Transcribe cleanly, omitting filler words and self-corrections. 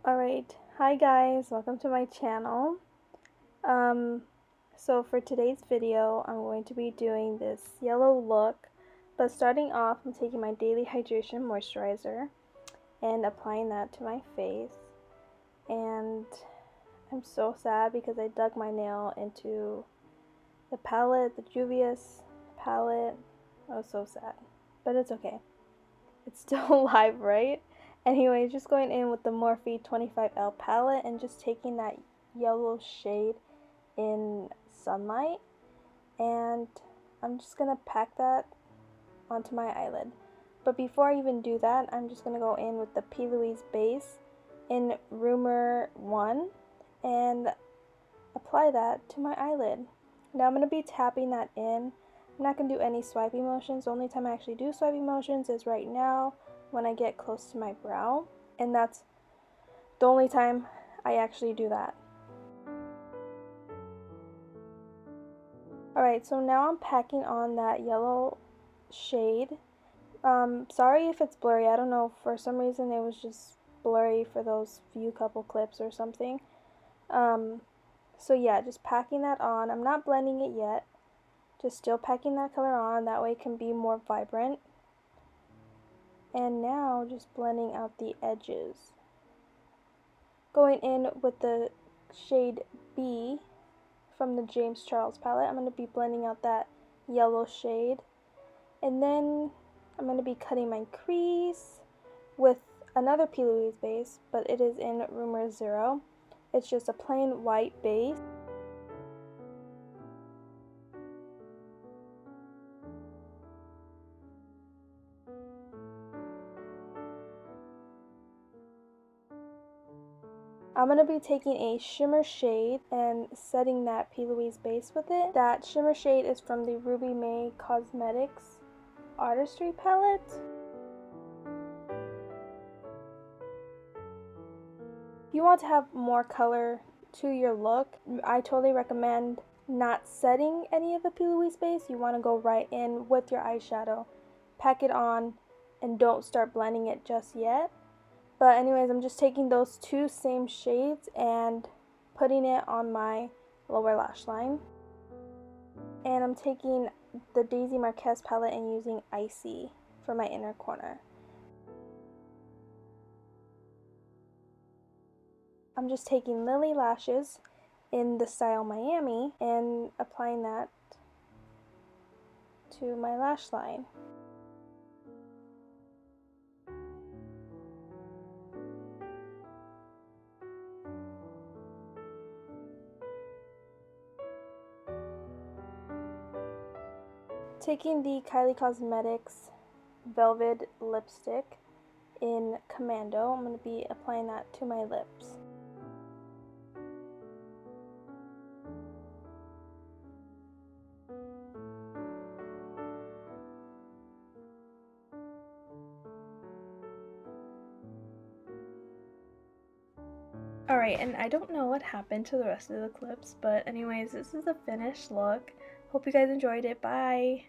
Alright, hi guys, welcome to my channel. So for today's video, I'm going to be doing this yellow look, but starting off, I'm taking my Daily Hydration Moisturizer and applying that to my face. And I'm so sad because I dug my nail into the palette, the Juvia's palette. I was so sad, but it's okay. It's still alive, right? Anyway, just going in with the Morphe 25L palette and just taking that yellow shade in Sunlight, and I'm just gonna pack that onto my eyelid. But before I even do that, I'm just gonna go in with the P. Louise base in Rumor 1 and apply that to my eyelid. Now I'm gonna be tapping that in. I'm not going to do any swiping motions. The only time I actually do swiping motions is right now when I get close to my brow. And that's the only time I actually do that. Alright, so now I'm packing on that yellow shade. Sorry if it's blurry. I don't know. For some reason it was just blurry for those few couple clips or something. So yeah, just packing that on. I'm not blending it yet. Just still packing that color on, that way it can be more vibrant. And now just blending out the edges. Going in with the shade B from the James Charles palette, I'm going to be blending out that yellow shade. And then I'm going to be cutting my crease with another P. Louise base, but it is in Rumor 0. It's just a plain white base. I'm going to be taking a shimmer shade and setting that P. Louise base with it. That shimmer shade is from the Ruby May Cosmetics Artistry palette. If you want to have more color to your look, I totally recommend not setting any of the P. Louise base. You want to go right in with your eyeshadow, pack it on, and don't start blending it just yet. But anyways, I'm just taking those two same shades and putting it on my lower lash line. And I'm taking the Daisy Marquez palette and using Icy for my inner corner. I'm just taking Lily Lashes in the style Miami and applying that to my lash line. Taking the Kylie Cosmetics Velvet Lipstick in Commando, I'm going to be applying that to my lips. Alright, and I don't know what happened to the rest of the clips, but anyways, this is the finished look. Hope you guys enjoyed it. Bye!